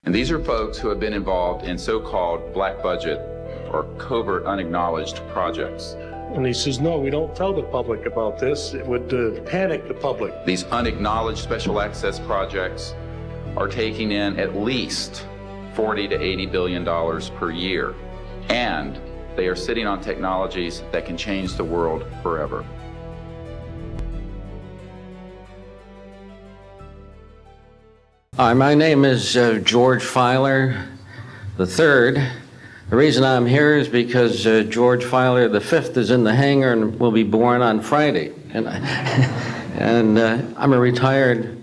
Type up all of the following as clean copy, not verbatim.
And these are folks who have been involved in so-called black budget or covert unacknowledged projects. And he says, no, we don't tell the public about this. It would panic the public. These unacknowledged special access projects are taking in at least $40 to $80 billion per year. And they are sitting on technologies that can change the world forever. Hi, my name is George Filer III. The reason I'm here is because George Filer V is in the hangar and will be born on Friday. And I'm a retired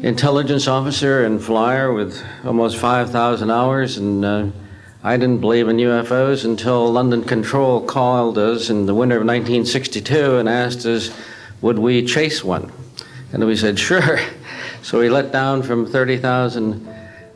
intelligence officer and flyer with almost 5,000 hours, and I didn't believe in UFOs until London Control called us in the winter of 1962 and asked us, would we chase one? And we said, sure. So we let down from 30,000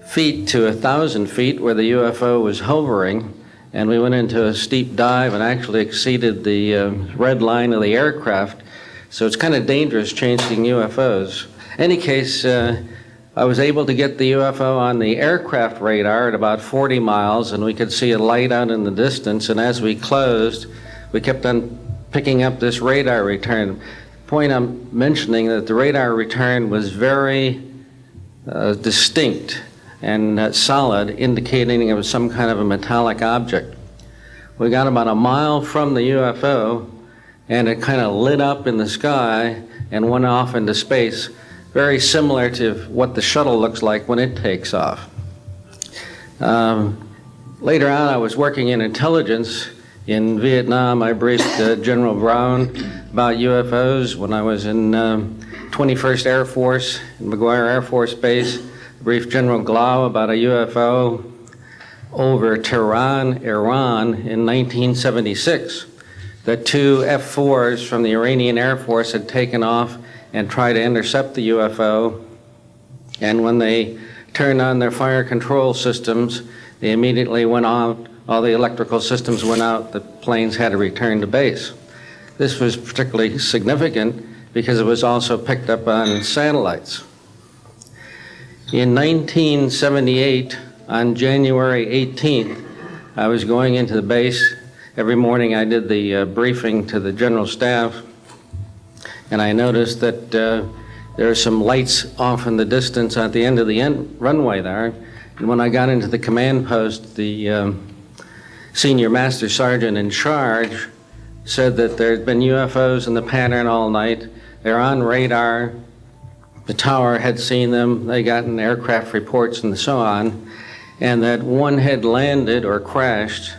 feet to 1,000 feet where the UFO was hovering, and we went into a steep dive and actually exceeded the red line of the aircraft. So it's kind of dangerous chasing UFOs. In any case, I was able to get the UFO on the aircraft radar at about 40 miles, and we could see a light out in the distance, and as we closed, we kept on picking up this radar return. The point I'm mentioning that the radar return was very distinct and solid, indicating it was some kind of a metallic object. We got about a mile from the UFO, and it kind of lit up in the sky and went off into space, very similar to what the shuttle looks like when it takes off. Later on, I was working in intelligence in Vietnam. I briefed General Brown about UFOs when I was in 21st Air Force, in McGuire Air Force Base. I briefed General Glau about a UFO over Tehran, Iran in 1976. That two F-4s from the Iranian Air Force had taken off and tried to intercept the UFO, and when they turned on their fire control systems, they immediately went on, all the electrical systems went out, the planes had to return to base. This was particularly significant because it was also picked up on satellites. In 1978, on January 18th, I was going into the base. Every morning I did the briefing to the general staff, and I noticed that there are some lights off in the distance at the end of the runway there. And when I got into the command post, the senior master sergeant in charge said that there had been UFOs in the pattern all night. They're on radar. The tower had seen them. They gotten aircraft reports and so on. And that one had landed or crashed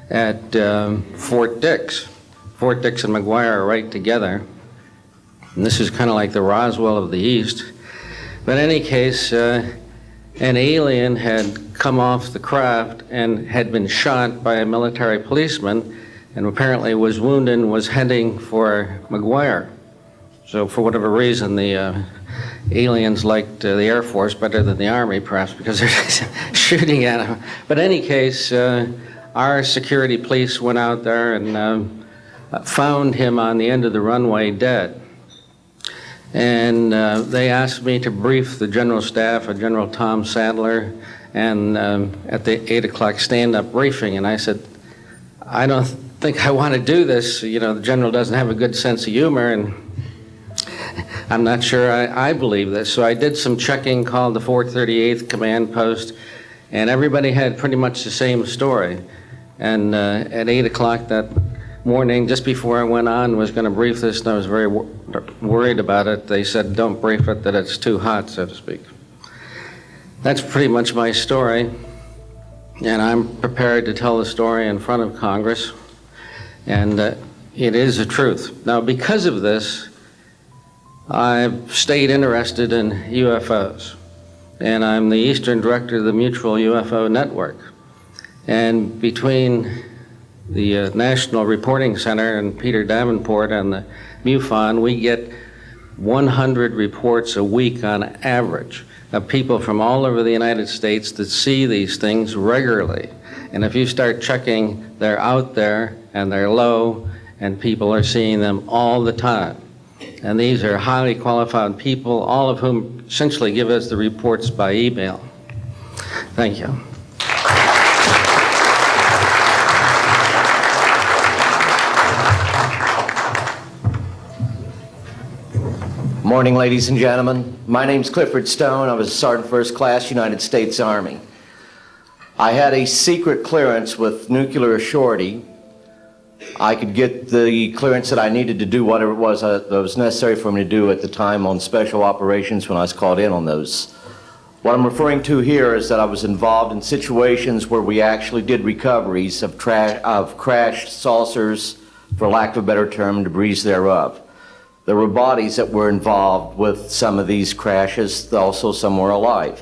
at Fort Dix. Fort Dix and McGuire are right together. And this is kind of like the Roswell of the East. But in any case, an alien had come off the craft and had been shot by a military policeman, and apparently was wounded and was heading for McGuire. So for whatever reason, the aliens liked the Air Force better than the Army, perhaps because they're shooting at them. But in any case, our security police went out there and found him on the end of the runway dead. And they asked me to brief the general staff, General Tom Sadler, and at the 8 o'clock stand-up briefing. And I said, I don't think I want to do this. You know, the general doesn't have a good sense of humor, and I'm not sure I believe this. So I did some checking, called the 438th Command Post, and everybody had pretty much the same story. And at 8 o'clock that morning, just before I went on, was going to brief this, and I was very worried about it. They said, don't brief it, that it's too hot, so to speak. That's pretty much my story, and I'm prepared to tell the story in front of Congress, and it is the truth. Now, because of this, I've stayed interested in UFOs, and I'm the Eastern Director of the Mutual UFO Network. And between the National Reporting Center and Peter Davenport and the MUFON, we get 100 reports a week on average of people from all over the United States that see these things regularly. And if you start checking, they're out there and they're low, and people are seeing them all the time. And these are highly qualified people, all of whom essentially give us the reports by email. Thank you. Morning, ladies and gentlemen. My name's Clifford Stone. I was a Sergeant First Class, United States Army. I had a secret clearance with nuclear surety. I could get the clearance that I needed to do whatever it was that was necessary for me to do at the time on special operations when I was called in on those. What I'm referring to here is that I was involved in situations where we actually did recoveries of crashed saucers, for lack of a better term, debris thereof. There were bodies that were involved with some of these crashes, also some were alive.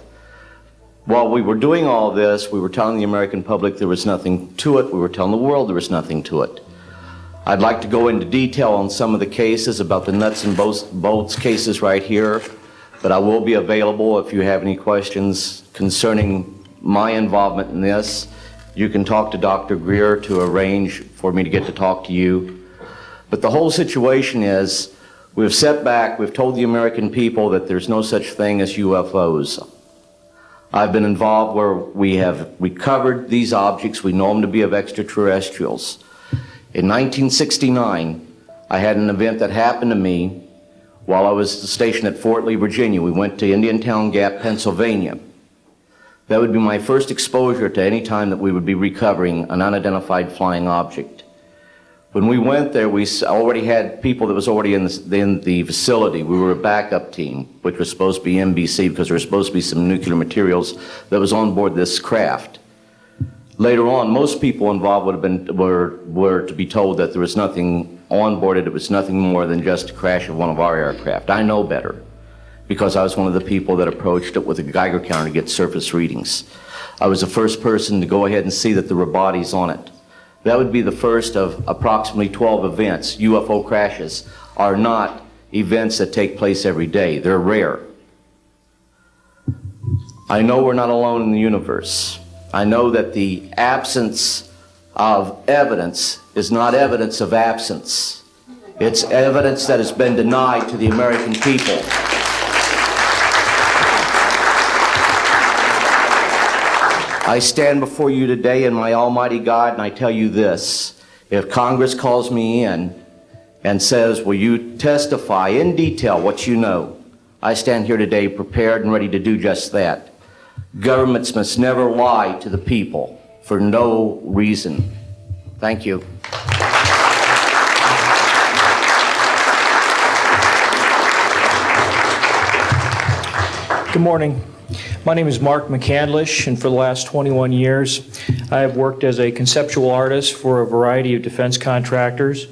While we were doing all this, we were telling the American public there was nothing to it. We were telling the world there was nothing to it. I'd like to go into detail on some of the cases about the nuts and bolts cases right here, but I will be available if you have any questions concerning my involvement in this. You can talk to Dr. Greer to arrange for me to get to talk to you. But the whole situation is, we've set back, we've told the American people that there's no such thing as UFOs. I've been involved where we have recovered these objects. We know them to be of extraterrestrials. In 1969, I had an event that happened to me while I was stationed at Fort Lee, Virginia. We went to Indiantown Gap, Pennsylvania. That would be my first exposure to any time that we would be recovering an unidentified flying object. When we went there, we already had people that was already in the facility. We were a backup team, which was supposed to be NBC because there was supposed to be some nuclear materials that was on board this craft. Later on, most people involved were to be told that there was nothing on board it. It was nothing more than just a crash of one of our aircraft. I know better because I was one of the people that approached it with a Geiger counter to get surface readings. I was the first person to go ahead and see that there were bodies on it. That would be the first of approximately 12 events. UFO crashes are not events that take place every day. They're rare. I know we're not alone in the universe. I know that the absence of evidence is not evidence of absence. It's evidence that has been denied to the American people. I stand before you today in my almighty God, and I tell you this. If Congress calls me in and says, will you testify in detail what you know, I stand here today prepared and ready to do just that. Governments must never lie to the people for no reason. Thank you. Good morning. My name is Mark McCandlish, and for the last 21 years, I have worked as a conceptual artist for a variety of defense contractors.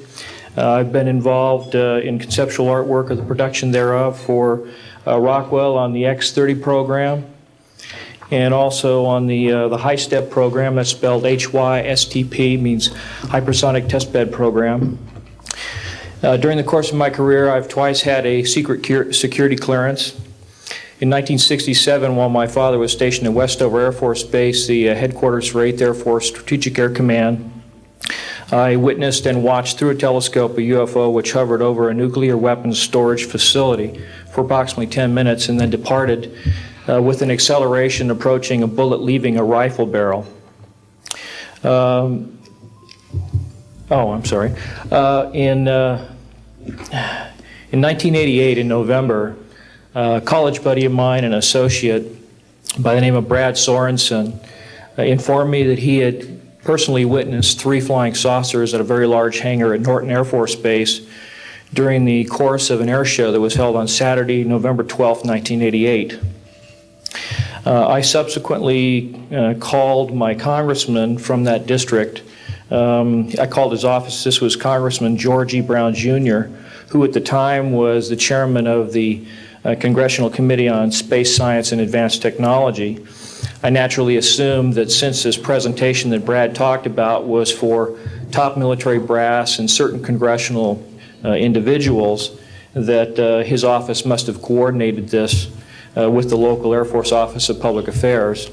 I've been involved in conceptual artwork or the production thereof for Rockwell on the X-30 program, and also on the HISTEP program. That's spelled HYSTP, means Hypersonic Testbed Program. During the course of my career, I've twice had a secret security clearance. In 1967, while my father was stationed at Westover Air Force Base, the headquarters for 8th Air Force Strategic Air Command, I witnessed and watched through a telescope a UFO which hovered over a nuclear weapons storage facility for approximately 10 minutes and then departed with an acceleration approaching a bullet leaving a rifle barrel. In 1988, in November, a college buddy of mine, an associate by the name of Brad Sorensen, informed me that he had personally witnessed 3 flying saucers at a very large hangar at Norton Air Force Base during the course of an air show that was held on Saturday, November 12, 1988. I subsequently called my congressman from that district. I called his office. This was Congressman George E. Brown, Jr., who at the time was the chairman of the Congressional Committee on Space Science and Advanced Technology. I naturally assumed that since this presentation that Brad talked about was for top military brass and certain congressional individuals, that his office must have coordinated this with the local Air Force Office of Public Affairs.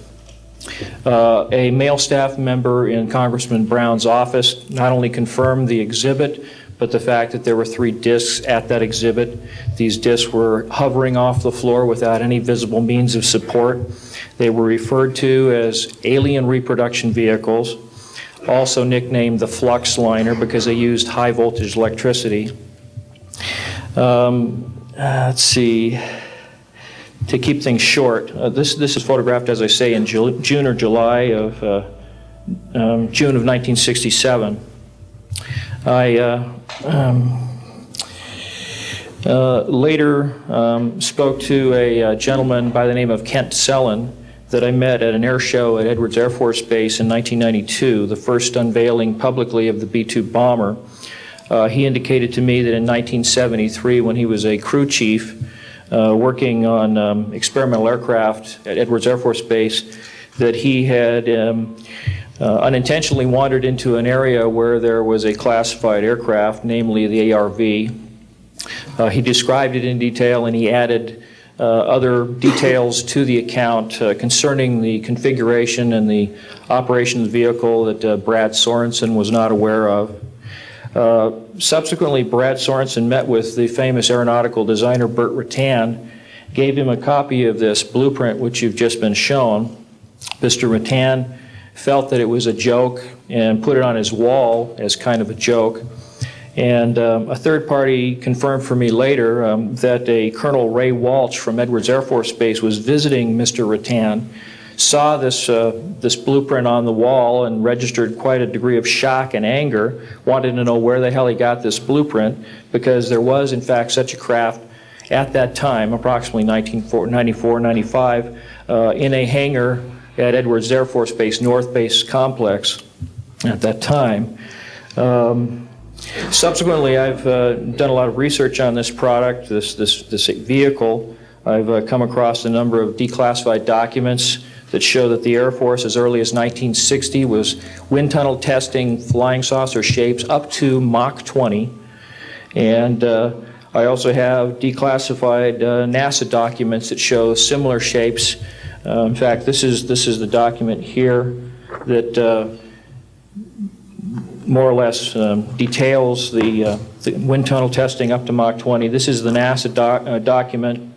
A male staff member in Congressman Brown's office not only confirmed the exhibit, but the fact that there were 3 discs at that exhibit. These discs were hovering off the floor without any visible means of support. They were referred to as alien reproduction vehicles, also nicknamed the flux liner because they used high voltage electricity. Let's see, to keep things short, this is photographed, as I say, in June or July of June of 1967. I later spoke to a gentleman by the name of Kent Sellen that I met at an air show at Edwards Air Force Base in 1992, the first unveiling publicly of the B-2 bomber. He indicated to me that in 1973, when he was a crew chief working on experimental aircraft at Edwards Air Force Base, that he had unintentionally wandered into an area where there was a classified aircraft, namely the ARV. He described it in detail, and he added other details to the account concerning the configuration and the operation of the vehicle that Brad Sorensen was not aware of. Subsequently, Brad Sorensen met with the famous aeronautical designer Burt Rutan, gave him a copy of this blueprint which you've just been shown. Mr. Rutan felt that it was a joke and put it on his wall as kind of a joke. And a third party confirmed for me later that a Colonel Ray Walsh from Edwards Air Force Base was visiting Mr. Rutan, saw this blueprint on the wall and registered quite a degree of shock and anger, wanted to know where the hell he got this blueprint, because there was in fact such a craft at that time, approximately 1994, 95, in a hangar at Edwards Air Force Base, North Base Complex at that time. Subsequently, I've done a lot of research on this product, this vehicle. I've come across a number of declassified documents that show that the Air Force, as early as 1960, was wind tunnel testing flying saucer shapes up to Mach 20. And I also have declassified NASA documents that show similar shapes. In fact, this is the document here that more or less details the wind tunnel testing up to Mach 20. This is the NASA document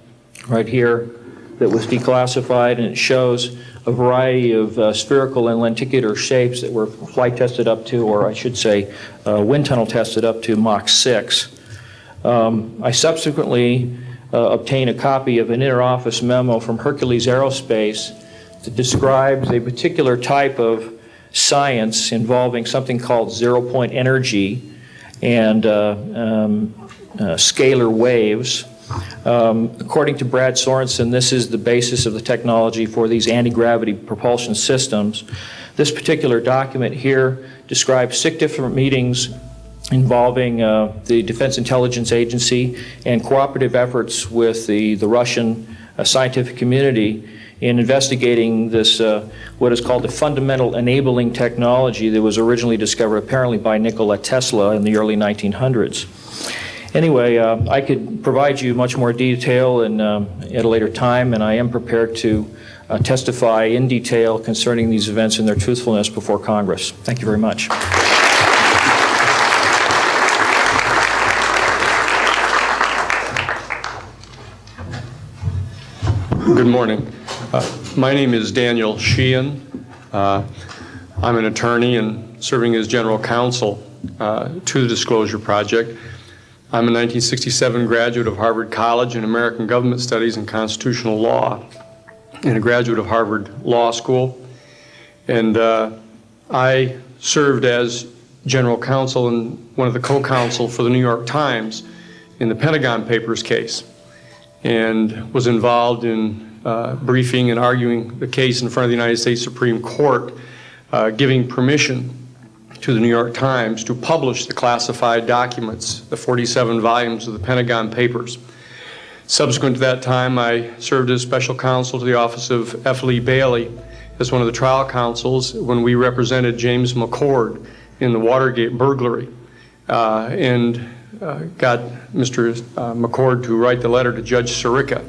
right here that was declassified, and it shows a variety of spherical and lenticular shapes that were flight tested up to, or I should say, wind tunnel tested up to Mach 6. I subsequently obtained a copy of an interoffice memo from Hercules Aerospace that describes a particular type of science involving something called zero-point energy and scalar waves. According to Brad Sorensen, this is the basis of the technology for these anti-gravity propulsion systems. This particular document here describes 6 different meetings involving the Defense Intelligence Agency and cooperative efforts with the Russian scientific community in investigating this, what is called the fundamental enabling technology that was originally discovered apparently by Nikola Tesla in the early 1900s. Anyway, I could provide you much more detail at a later time, and I am prepared to testify in detail concerning these events and their truthfulness before Congress. Thank you very much. Good morning. My name is Daniel Sheehan. I'm an attorney and serving as general counsel to the Disclosure Project. I'm a 1967 graduate of Harvard College in American Government Studies and Constitutional Law, and a graduate of Harvard Law School. And I served as general counsel and one of the co-counsel for the New York Times in the Pentagon Papers case, and was involved in briefing and arguing the case in front of the United States Supreme Court, giving permission to the New York Times to publish the classified documents, the 47 volumes of the Pentagon Papers. Subsequent to that time, I served as special counsel to the office of F. Lee Bailey as one of the trial counsels when we represented James McCord in the Watergate burglary, and got Mr. McCord to write the letter to Judge Sirica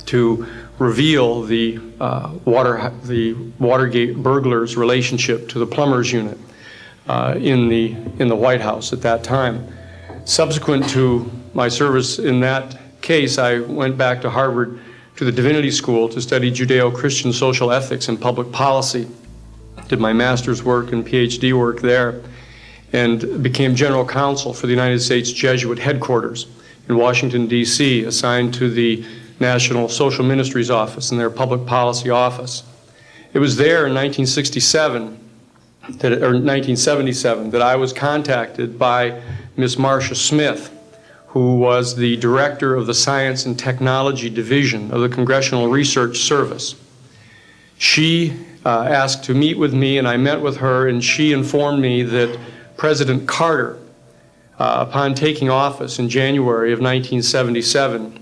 to reveal the Watergate burglars' relationship to the plumbers unit in the White House at that time. Subsequent to my service in that case, I went back to Harvard to the Divinity School to study Judeo-Christian social ethics and public policy. Did my master's work and PhD work there, and became general counsel for the United States Jesuit headquarters in Washington, D.C., assigned to the National Social Ministries Office and their Public Policy Office. It was there in 1977 that I was contacted by Miss Marcia Smith, who was the director of the Science and Technology Division of the Congressional Research Service. She asked to meet with me, and I met with her, and she informed me that President Carter, upon taking office in January of 1977,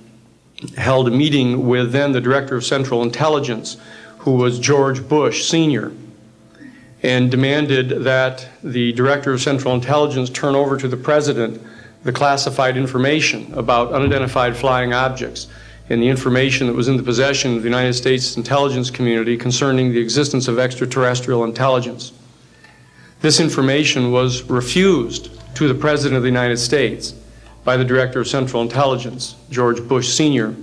held a meeting with then the Director of Central Intelligence, who was George Bush Sr., and demanded that the Director of Central Intelligence turn over to the President the classified information about unidentified flying objects and the information that was in the possession of the United States intelligence community concerning the existence of extraterrestrial intelligence. This information was refused to the President of the United States by the Director of Central Intelligence, George Bush Sr.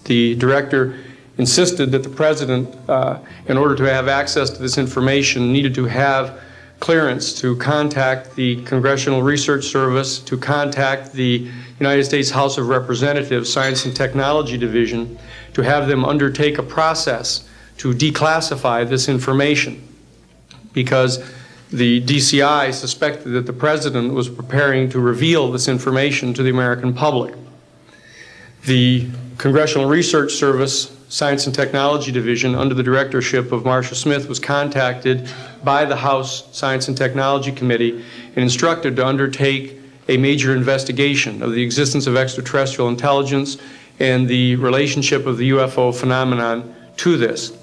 The Director insisted that the President, in order to have access to this information, needed to have clearance to contact the Congressional Research Service, to contact the United States House of Representatives Science and Technology Division, to have them undertake a process to declassify this information, because the DCI suspected that the President was preparing to reveal this information to the American public. The Congressional Research Service Science and Technology Division, under the directorship of Marcia Smith, was contacted by the House Science and Technology Committee and instructed to undertake a major investigation of the existence of extraterrestrial intelligence and the relationship of the UFO phenomenon to this.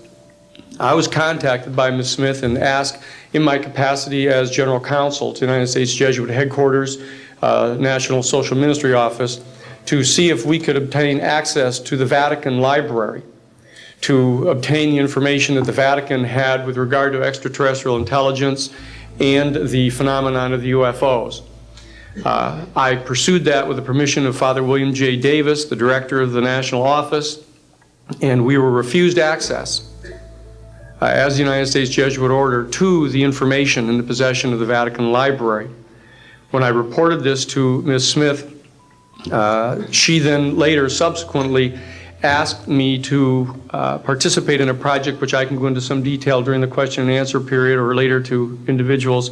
I was contacted by Ms. Smith and asked, in my capacity as General Counsel to the United States Jesuit Headquarters, National Social Ministry Office, to see if we could obtain access to the Vatican Library, to obtain the information that the Vatican had with regard to extraterrestrial intelligence and the phenomenon of the UFOs. I pursued that with the permission of Father William J. Davis, the director of the National Office, and we were refused access as the United States Jesuit Order to the information in the possession of the Vatican Library. When I reported this to Ms. Smith, she then later subsequently asked me to participate in a project which I can go into some detail during the question and answer period or later to individuals,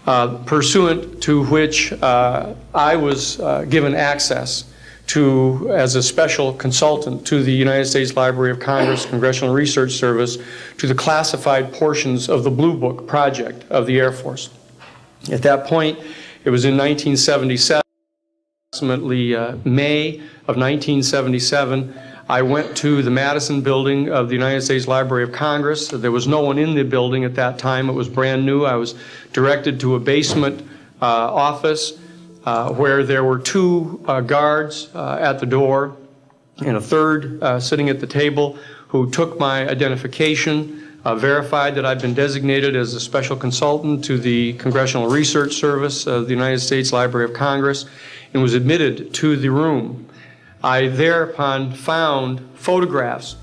pursuant to which I was given access to, as a special consultant to the United States Library of Congress Congressional Research Service, to the classified portions of the Blue Book project of the Air Force. At that point, it was in 1977, approximately May of 1977, I went to the Madison building of the United States Library of Congress. There was no one in the building at that time. It was brand new. I was directed to a basement office where there were two guards at the door and a third sitting at the table who took my identification, verified that I'd been designated as a special consultant to the Congressional Research Service of the United States Library of Congress, and was admitted to the room. I thereupon found photographs,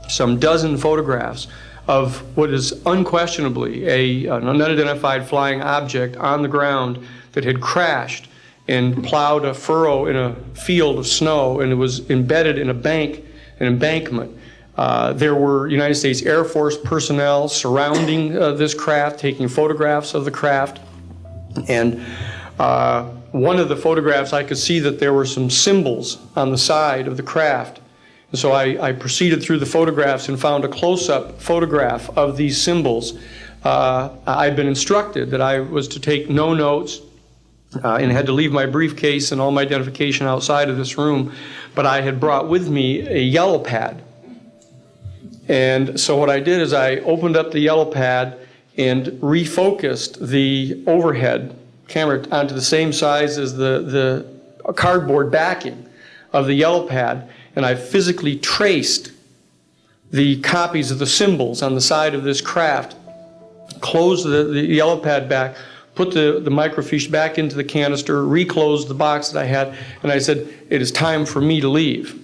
some dozen photographs, of what is unquestionably an unidentified flying object on the ground that had crashed and plowed a furrow in a field of snow, and it was embedded in an embankment. There were United States Air Force personnel surrounding this craft, taking photographs of the craft. And one of the photographs, I could see that there were some symbols on the side of the craft. And so I proceeded through the photographs and found a close-up photograph of these symbols. I'd been instructed that I was to take no notes and had to leave my briefcase and all my identification outside of this room, but I had brought with me a yellow pad. And so what I did is I opened up the yellow pad and refocused the overhead camera onto the same size as the cardboard backing of the yellow pad, and I physically traced the copies of the symbols on the side of this craft, closed the yellow pad back, put the microfiche back into the canister, reclosed the box that I had, and I said, "It is time for me to leave."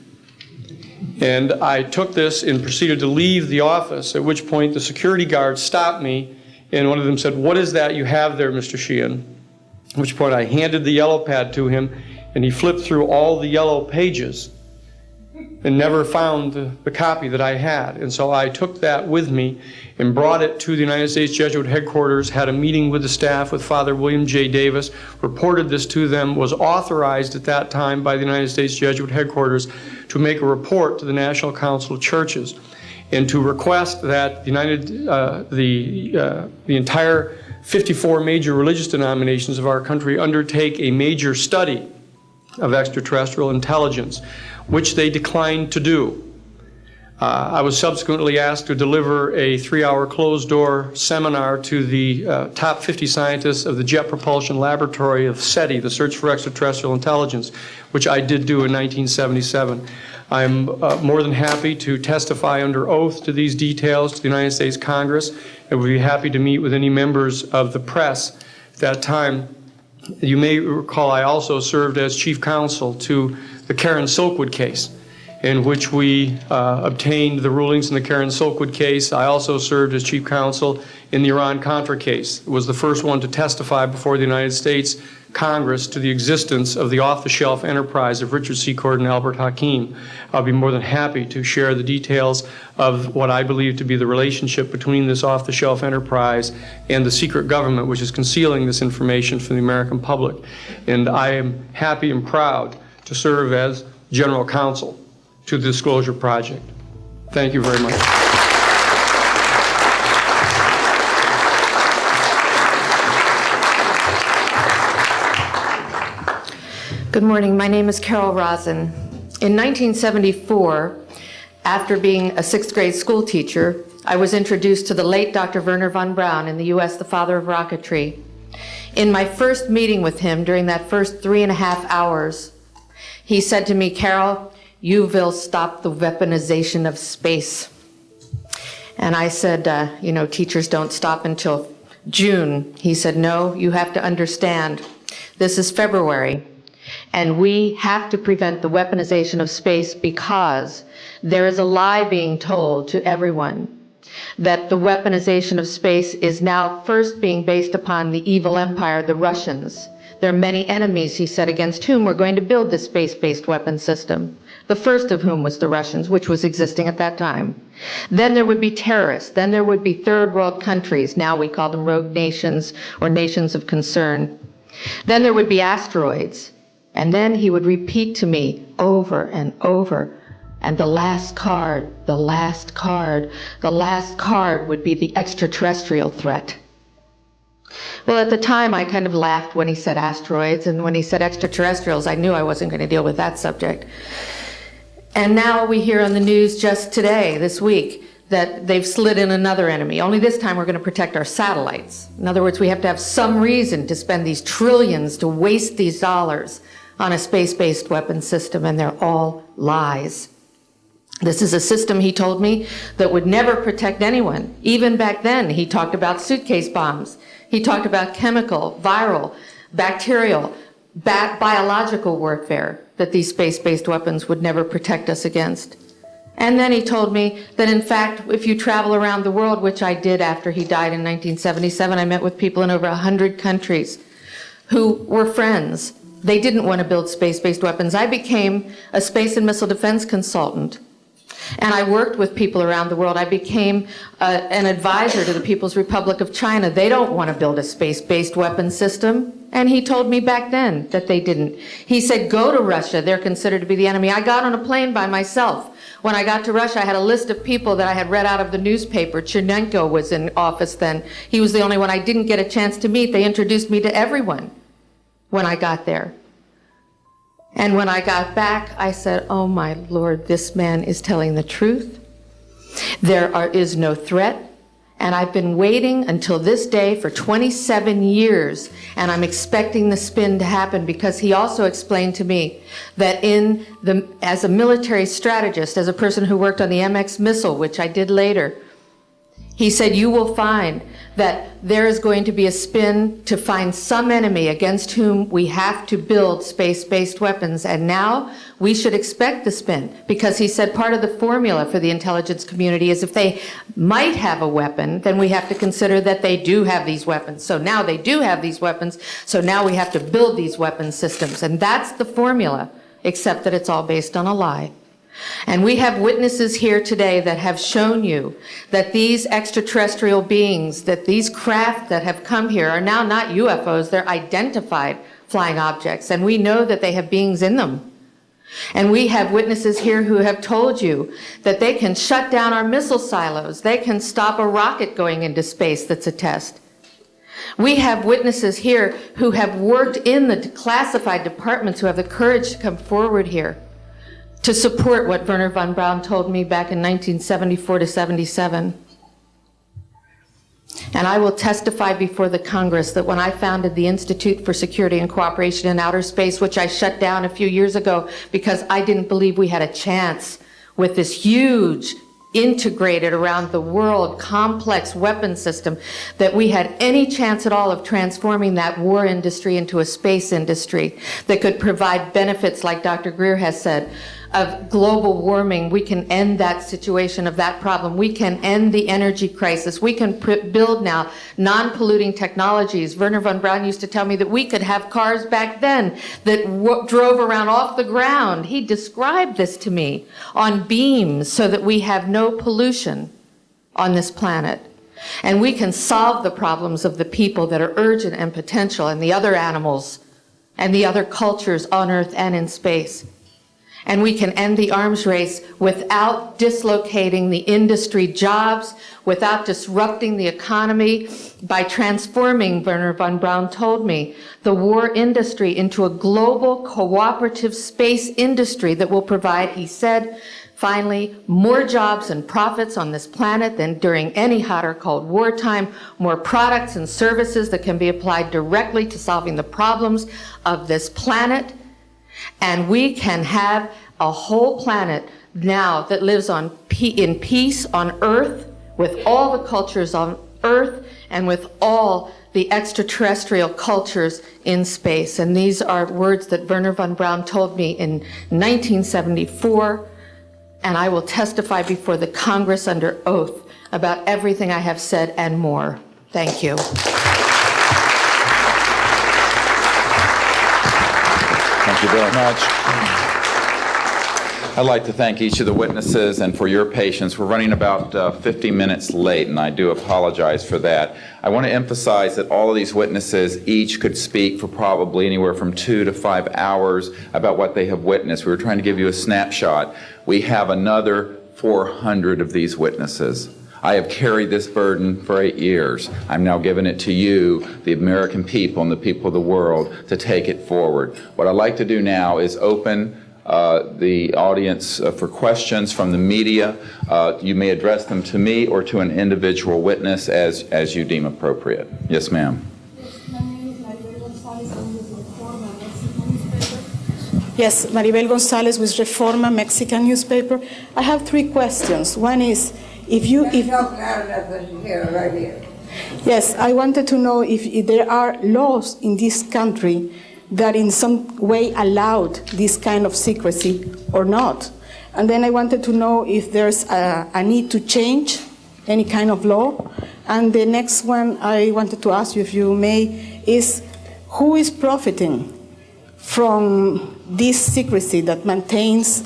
And I took this and proceeded to leave the office, at which point the security guard stopped me, and one of them said, "What is that you have there, Mr. Sheehan?" At which point I handed the yellow pad to him, and he flipped through all the yellow pages and never found the copy that I had. And so I took that with me and brought it to the United States Jesuit headquarters, had a meeting with the staff, with Father William J. Davis, reported this to them, was authorized at that time by the United States Jesuit headquarters to make a report to the National Council of Churches and to request that the entire 54 major religious denominations of our country undertake a major study of extraterrestrial intelligence, which they declined to do. I was subsequently asked to deliver a 3-hour closed-door seminar to the top 50 scientists of the Jet Propulsion Laboratory of SETI, the Search for Extraterrestrial Intelligence, which I did do in 1977. I'm more than happy to testify under oath to these details to the United States Congress, and would be happy to meet with any members of the press at that time. You may recall I also served as chief counsel to the Karen Silkwood case, in which we obtained the rulings in the Karen Silkwood case. I also served as chief counsel in the Iran-Contra case. It was the first one to testify before the United States Congress to the existence of the off-the-shelf enterprise of Richard Secord and Albert Hakim. I'll be more than happy to share the details of what I believe to be the relationship between this off-the-shelf enterprise and the secret government, which is concealing this information from the American public. And I am happy and proud to serve as general counsel to the Disclosure Project. Thank you very much. Good morning. My name is Carol Rosen. In 1974, after being a 6th grade school teacher, I was introduced to the late Dr. Wernher von Braun, in the U.S., the father of rocketry. In my first meeting with him, during that first 3.5 hours, he said to me, "Carol, you will stop the weaponization of space." And I said, teachers don't stop until June. He said, "No, you have to understand, this is February, and we have to prevent the weaponization of space because there is a lie being told to everyone that the weaponization of space is now first being based upon the evil empire, the Russians. There are many enemies," he said, "against whom we're going to build this space-based weapon system. The first of whom was the Russians, which was existing at that time. Then there would be terrorists. Then there would be third world countries. Now we call them rogue nations or nations of concern. Then there would be asteroids." And then he would repeat to me over and over, "And the last card, the last card, the last card would be the extraterrestrial threat." Well, at the time, I kind of laughed when he said asteroids, and when he said extraterrestrials, I knew I wasn't going to deal with that subject. And now we hear on the news just today, this week, that they've slid in another enemy. Only this time we're going to protect our satellites. In other words, we have to have some reason to spend these trillions, to waste these dollars on a space-based weapon system, and they're all lies. This is a system, he told me, that would never protect anyone. Even back then, he talked about suitcase bombs. He talked about chemical, viral, bacterial, biological warfare, that these space-based weapons would never protect us against. And then he told me that, in fact, if you travel around the world, which I did after he died in 1977, I met with people in over 100 countries who were friends. They didn't want to build space-based weapons. I became a space and missile defense consultant, and I worked with people around the world. I became an advisor to the People's Republic of China. They don't want to build a space-based weapon system, and he told me back then that they didn't. He said, "Go to Russia. They're considered to be the enemy." I got on a plane by myself. When I got to Russia, I had a list of people that I had read out of the newspaper. Chernenko was in office then. He was the only one I didn't get a chance to meet. They introduced me to everyone when I got there. And when I got back, I said, "Oh my Lord, this man is telling the truth. There is no threat." And I've been waiting until this day for 27 years, and I'm expecting the spin to happen, because he also explained to me that as a military strategist, as a person who worked on the MX missile, which I did later, He said, you will find that there is going to be a spin to find some enemy against whom we have to build space-based weapons. And now we should expect the spin, because he said part of the formula for the intelligence community is if they might have a weapon, then we have to consider that they do have these weapons. So now they do have these weapons, so now we have to build these weapon systems. And that's the formula, except that it's all based on a lie. And we have witnesses here today that have shown you that these extraterrestrial beings, that these craft that have come here are now not UFOs, they're identified flying objects, and we know that they have beings in them. And we have witnesses here who have told you that they can shut down our missile silos, they can stop a rocket going into space that's a test. We have witnesses here who have worked in the classified departments who have the courage to come forward here to support what Wernher von Braun told me back in 1974 to 77. And I will testify before the Congress that when I founded the Institute for Security and Cooperation in Outer Space, which I shut down a few years ago because I didn't believe we had a chance with this huge, integrated around the world, complex weapon system, that we had any chance at all of transforming that war industry into a space industry that could provide benefits, like Dr. Greer has said, of global warming. We can end that situation of that problem. We can end the energy crisis. We can build now non-polluting technologies. Wernher von Braun used to tell me that we could have cars back then that drove around off the ground. He described this to me on beams so that we have no pollution on this planet. And we can solve the problems of the people that are urgent and potential, and the other animals and the other cultures on Earth and in space. And we can end the arms race without dislocating the industry jobs, without disrupting the economy, by transforming, Wernher von Braun told me, the war industry into a global cooperative space industry that will provide, he said, finally, more jobs and profits on this planet than during any hot or cold wartime, more products and services that can be applied directly to solving the problems of this planet. And we can have a whole planet now that lives in peace on Earth, with all the cultures on Earth and with all the extraterrestrial cultures in space. And these are words that Wernher von Braun told me in 1974, and I will testify before the Congress under oath about everything I have said and more. Thank you. Thank you very much. I'd like to thank each of the witnesses and for your patience. We're running about 50 minutes late, and I do apologize for that. I want to emphasize that all of these witnesses each could speak for probably anywhere from 2 to 5 hours about what they have witnessed. We were trying to give you a snapshot. We have another 400 of these witnesses. I have carried this burden for 8 years. I'm now giving it to you, the American people and the people of the world, to take it forward. What I'd like to do now is open the audience for questions from the media. You may address them to me or to an individual witness as you deem appropriate. Yes, ma'am. Yes, Maribel Gonzalez with Reforma, Mexican newspaper. I have 3 questions. One is, Yes, I wanted to know if there are laws in this country that in some way allowed this kind of secrecy or not. And then I wanted to know if there's a need to change any kind of law. And the next one I wanted to ask you, if you may, is who is profiting from this secrecy that maintains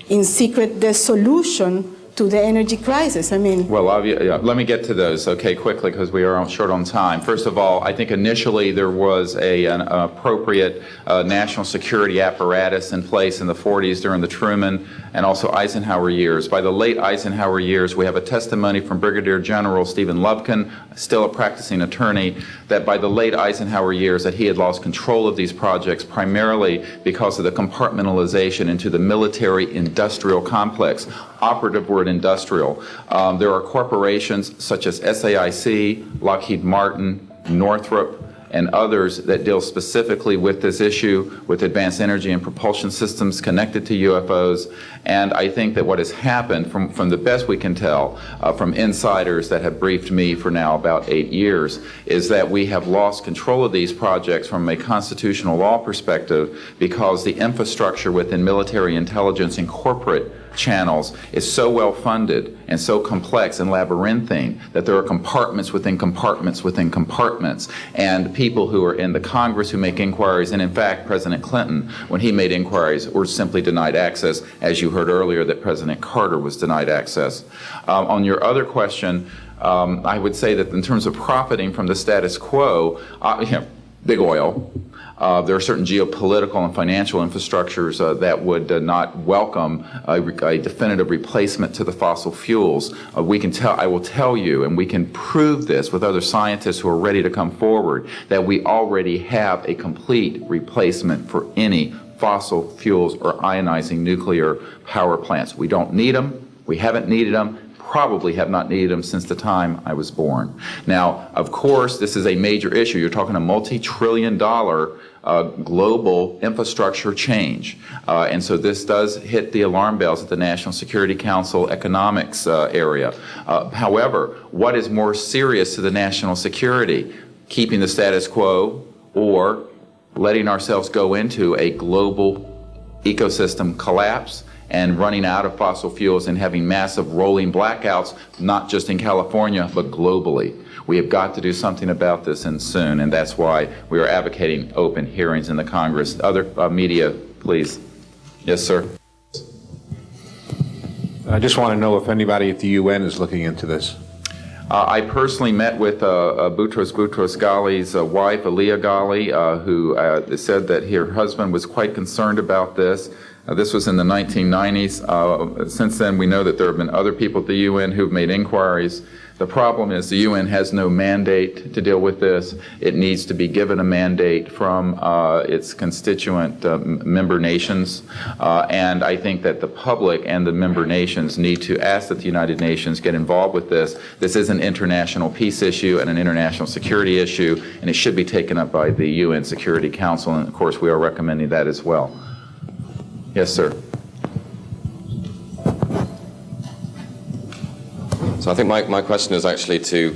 in secret the solution to the energy crisis? I mean... Well, let me get to those, okay, quickly, because we are short on time. First of all, I think initially there was an appropriate national security apparatus in place in the 40s during the Truman and also Eisenhower years. By the late Eisenhower years, we have a testimony from Brigadier General Stephen Lubkin, still a practicing attorney, that by the late Eisenhower years that he had lost control of these projects primarily because of the compartmentalization into the military-industrial complex. Operative word industrial. There are corporations such as SAIC, Lockheed Martin, Northrop, and others that deal specifically with this issue, with advanced energy and propulsion systems connected to UFOs. And I think that what has happened, from the best we can tell, from insiders that have briefed me for now about 8 years, is that we have lost control of these projects from a constitutional law perspective because the infrastructure within military intelligence and corporate channels is so well funded and so complex and labyrinthine that there are compartments within compartments within compartments, and people who are in the Congress who make inquiries, and in fact President Clinton, when he made inquiries, were simply denied access, as you heard earlier that President Carter was denied access. On your other question, I would say that in terms of profiting from the status quo, big oil. There are certain geopolitical and financial infrastructures that would not welcome a definitive replacement to the fossil fuels. I will tell you, and we can prove this with other scientists who are ready to come forward, that we already have a complete replacement for any fossil fuels or ionizing nuclear power plants. We don't need them. We haven't needed them. Probably have not needed them since the time I was born. Now, of course, this is a major issue. You're talking a multi-trillion-dollar global infrastructure change. And so this does hit the alarm bells at the National Security Council economics area. However, what is more serious to the national security? Keeping the status quo or letting ourselves go into a global ecosystem collapse and running out of fossil fuels and having massive rolling blackouts, not just in California, but globally. We have got to do something about this, and soon, and that's why we are advocating open hearings in the Congress. Other media, please. Yes, sir. I just want to know if anybody at the UN is looking into this. I personally met with Boutros Ghali's wife, Aliyah Ghali, who said that her husband was quite concerned about this. This was in the 1990s. Since then, we know that there have been other people at the UN who've made inquiries. The problem is the UN has no mandate to deal with this. It needs to be given a mandate from its constituent member nations. And I think that the public and the member nations need to ask that the United Nations get involved with this. This is an international peace issue and an international security issue, and it should be taken up by the UN Security Council. And of course, we are recommending that as well. Yes, sir. So I think my question is actually to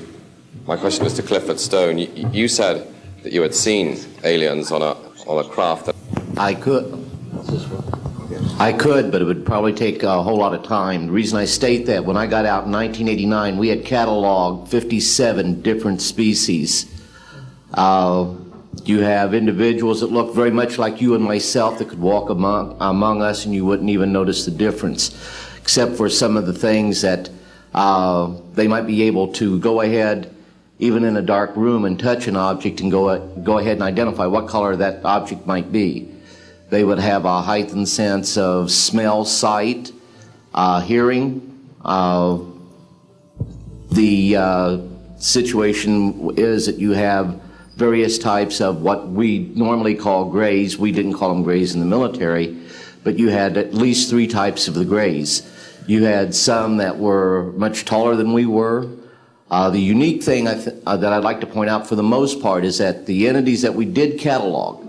Clifford Stone. You said that you had seen aliens on a craft. I could, but it would probably take a whole lot of time. The reason I state that, when I got out in 1989, we had cataloged 57 different species. You have individuals that look very much like you and myself that could walk among us and you wouldn't even notice the difference, except for some of the things that they might be able to go ahead, even in a dark room, and touch an object and go ahead and identify what color that object might be. They would have a heightened sense of smell, sight, hearing. The situation is that you have various types of what we normally call grays. We didn't call them grays in the military, but you had at least 3 types of the grays. You had some that were much taller than we were. The unique thing that I'd like to point out for the most part is that the entities that we did catalog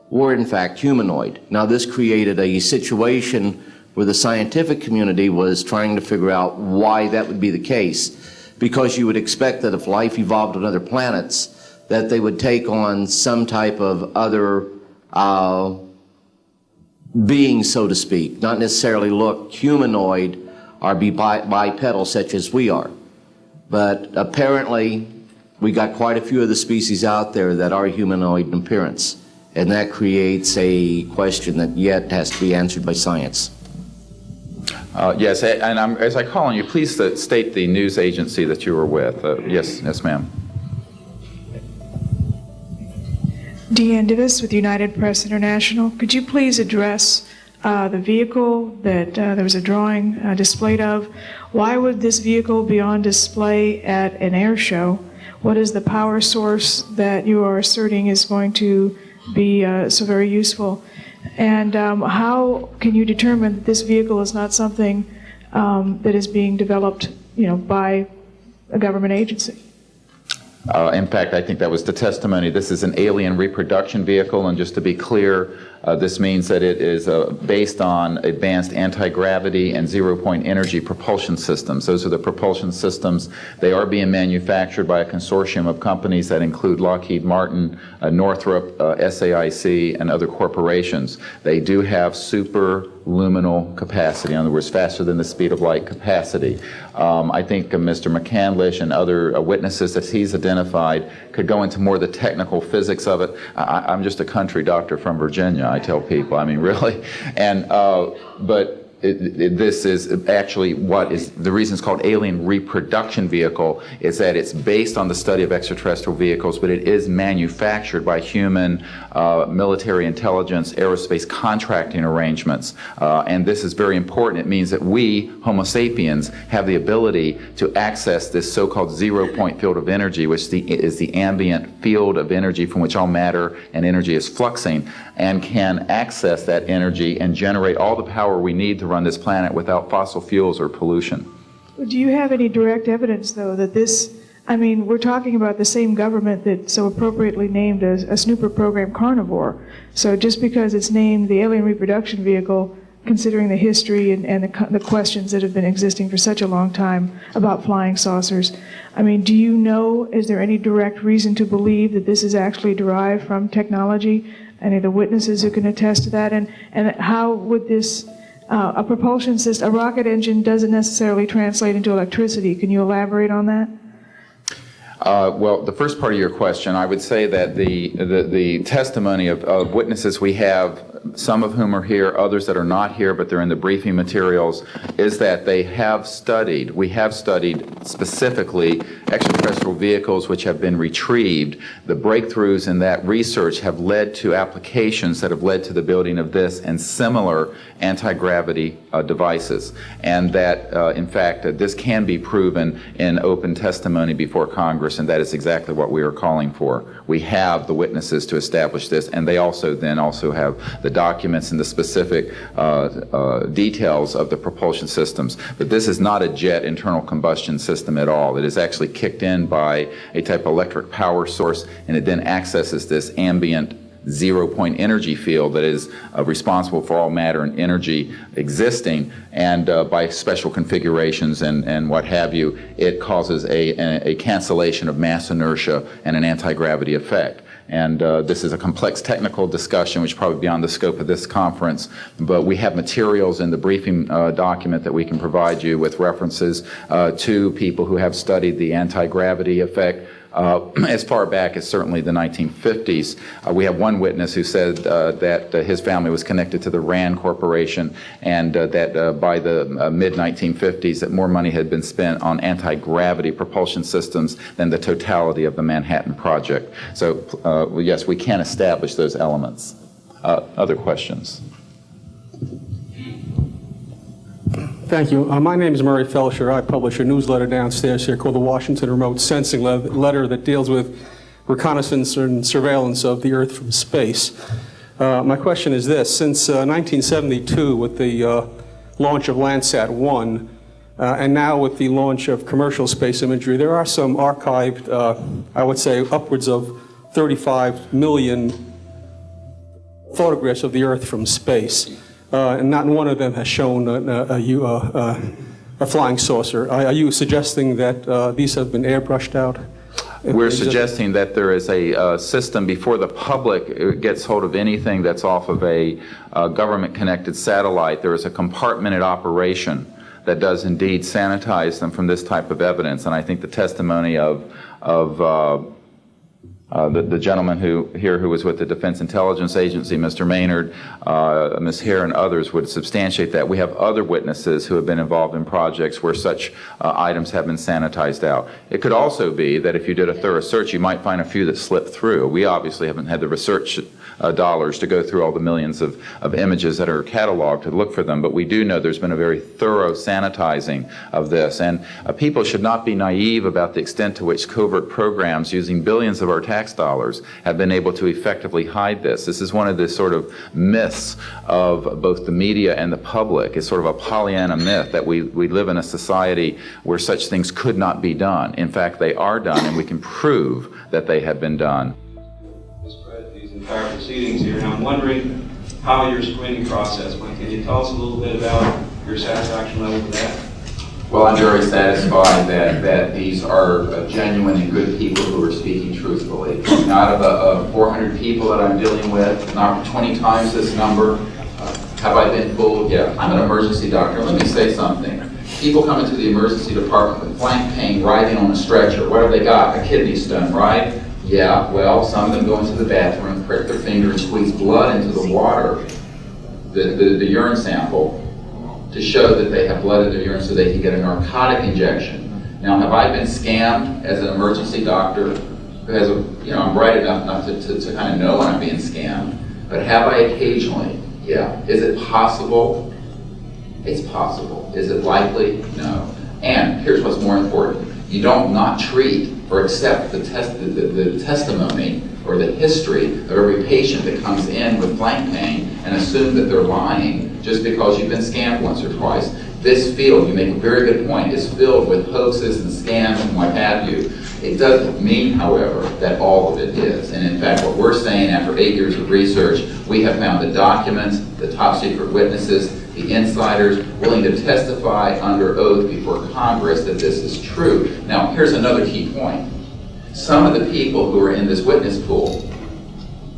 were in fact humanoid. Now this created a situation where the scientific community was trying to figure out why that would be the case, because you would expect that if life evolved on other planets, that they would take on some type of other being, so to speak, not necessarily look humanoid or be bipedal such as we are. But apparently, we got quite a few of the species out there that are humanoid in appearance, and that creates a question that yet has to be answered by science. Yes, and as I call on you, please state the news agency that you were with. Yes, ma'am. Deanne Divis with United Press International. Could you please address the vehicle that there was a drawing displayed of? Why would this vehicle be on display at an air show? What is the power source that you are asserting is going to be so very useful? And how can you determine that this vehicle is not something that is being developed, by a government agency? In fact, I think that was the testimony. This is an alien reproduction vehicle, and just to be clear, this means that it is based on advanced anti-gravity and zero-point energy propulsion systems. Those are the propulsion systems. They are being manufactured by a consortium of companies that include Lockheed Martin, Northrop, SAIC, and other corporations. They do have superluminal capacity, in other words, faster than the speed of light capacity. I think Mr. McCandlish and other witnesses that he's identified could go into more of the technical physics of it. I'm just a country doctor from Virginia, I tell people. I mean, really. And but this is actually what is the reason it's called alien reproduction vehicle is that it's based on the study of extraterrestrial vehicles, but it is manufactured by human military intelligence, aerospace contracting arrangements. And this is very important. It means that we, Homo sapiens, have the ability to access this so-called zero-point field of energy, which is the ambient field of energy from which all matter and energy is fluxing, and can access that energy and generate all the power we need to run this planet without fossil fuels or pollution. Do you have any direct evidence, though, that this, I mean, we're talking about the same government that so appropriately named a snooper program carnivore. So just because it's named the alien reproduction vehicle, considering the history and the questions that have been existing for such a long time about flying saucers, I mean, do you know, is there any direct reason to believe that this is actually derived from technology? Any of the witnesses who can attest to that? And how would this, a propulsion system, a rocket engine doesn't necessarily translate into electricity. Can you elaborate on that? Well, the first part of your question, I would say that the testimony of witnesses we have, some of whom are here, others that are not here, but they're in the briefing materials, is that we have studied specifically extraterrestrial vehicles which have been retrieved. The breakthroughs in that research have led to applications that have led to the building of this and similar anti-gravity devices. And that, in fact, this can be proven in open testimony before Congress, and that is exactly what we are calling for. We have the witnesses to establish this, and they also have the documents and the specific details of the propulsion systems. But this is not a jet internal combustion system at all. It is actually kicked in by a type of electric power source, and it then accesses this ambient zero-point energy field that is responsible for all matter and energy existing, and by special configurations and what have you, it causes a cancellation of mass inertia and an anti-gravity effect. And this is a complex technical discussion, which is probably beyond the scope of this conference, but we have materials in the briefing document that we can provide you with references to people who have studied the anti-gravity effect. As far back as certainly the 1950s. We have one witness who said that his family was connected to the RAND Corporation, and that by the mid-1950s that more money had been spent on anti-gravity propulsion systems than the totality of the Manhattan Project. So yes, we can establish those elements. Other questions? Thank you. My name is Murray Felsher. I publish a newsletter downstairs here called the Washington Remote Sensing Letter that deals with reconnaissance and surveillance of the Earth from space. My question is this. Since 1972, with the launch of Landsat 1, and now with the launch of commercial space imagery, there are some archived, I would say, upwards of 35 million photographs of the Earth from space. And not one of them has shown a flying saucer. Are you suggesting that these have been airbrushed out? We're suggesting that there is a system before the public gets hold of anything that's off of a government-connected satellite. There is a compartmented operation that does indeed sanitize them from this type of evidence. And I think the testimony of the gentleman who was with the Defense Intelligence Agency, Mr. Maynard, Ms. Hare, and others would substantiate that. We have other witnesses who have been involved in projects where such items have been sanitized out. It could also be that if you did a thorough search, you might find a few that slipped through. We obviously haven't had the research dollars to go through all the millions of images that are cataloged to look for them, but we do know there's been a very thorough sanitizing of this. And people should not be naive about the extent to which covert programs using billions of our tax dollars have been able to effectively hide this. This is one of the sort of myths of both the media and the public. It's sort of a Pollyanna myth that we live in a society where such things could not be done. In fact, they are done, and we can prove that they have been done. Spread these entire proceedings here, and I'm wondering how your screening process went. Can you tell us a little bit about your satisfaction level with that? Well, I'm very satisfied that these are genuine and good people who are speaking truthfully. Out of 400 people that I'm dealing with, not 20 times this number, have I been fooled? Yeah. I'm an emergency doctor. Let me say something. People come into the emergency department with flank pain, writhing on a stretcher. What have they got? A kidney stone, right? Yeah, well, some of them go into the bathroom, prick their finger, and squeeze blood into the water, the urine sample, to show that they have blood in their urine so they can get a narcotic injection. Now, have I been scammed as an emergency doctor who has I'm bright enough not to kind of know when I'm being scammed, but have I occasionally? Yeah. Is it possible? It's possible. Is it likely? No. And here's what's more important. You don't not treat or accept the testimony or the history of every patient that comes in with flank pain and assume that they're lying just because you've been scammed once or twice. This field, you make a very good point, is filled with hoaxes and scams and what have you. It doesn't mean, however, that all of it is. And in fact, what we're saying after 8 years of research, we have found the documents, the top secret witnesses, the insiders willing to testify under oath before Congress that this is true. Now, here's another key point. Some of the people who are in this witness pool,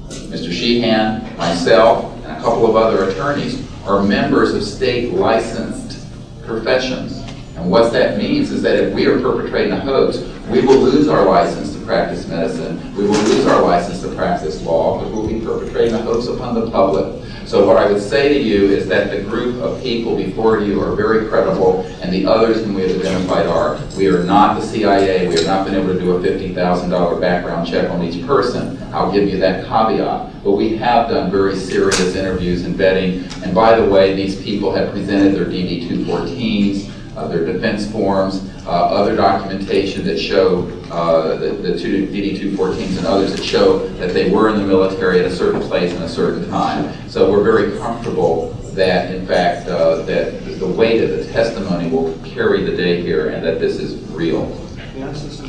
Mr. Sheehan, myself, and a couple of other attorneys, are members of state licensed professions. And what that means is that if we are perpetrating a hoax, we will lose our license to practice medicine, we will lose our license to practice law, because we'll be perpetrating a hoax upon the public. So what I would say to you is that the group of people before you are very credible, and the others whom we have identified are. We are not the CIA. We have not been able to do a $50,000 background check on each person. I'll give you that caveat. But we have done very serious interviews and vetting. And by the way, these people have presented their DD-214s, their defense forms, other documentation that show the two DD-214s and others that show that they were in the military at a certain place and a certain time. So we're very comfortable that, in fact, that the weight of the testimony will carry the day here and that this is real. Yes,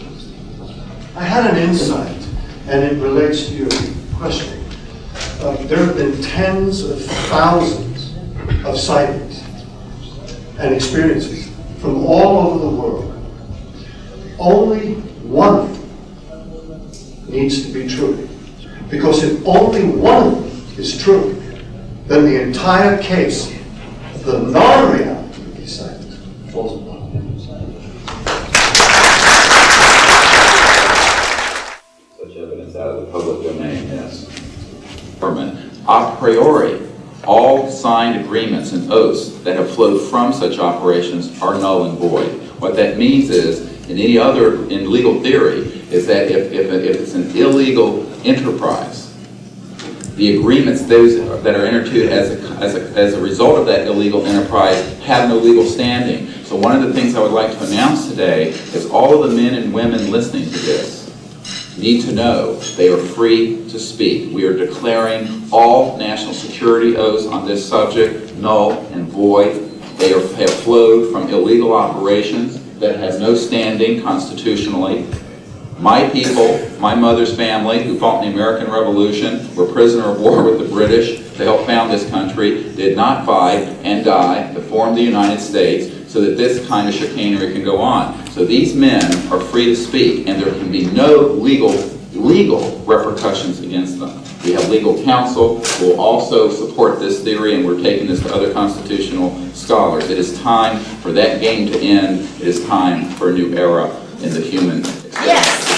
I had an insight, and it relates to your question. There have been tens of thousands of sightings and experiences from all over the world. Only one of them needs to be true. Because if only one of them is true, then the entire case of the non-reality of these sightings falls apart. Such evidence out of the public domain, yes. A priori, all signed agreements and oaths that have flowed from such operations are null and void. What that means is, in legal theory, is that if it's an illegal enterprise, the agreements those that are entered into as a result of that illegal enterprise have no legal standing. So one of the things I would like to announce today is all of the men and women listening to this need to know they are free to speak. We are declaring all national security oaths on this subject null and void. They have flowed from illegal operations that have no standing constitutionally. My people, my mother's family, who fought in the American Revolution, were prisoner of war with the British to help found this country, did not fight and die to form the United States so that this kind of chicanery can go on. So these men are free to speak, and there can be no legal repercussions against them. We have legal counsel who will also support this theory, and we're taking this to other constitutional scholars. It is time for that game to end. It is time for a new era in the human experience. Yes.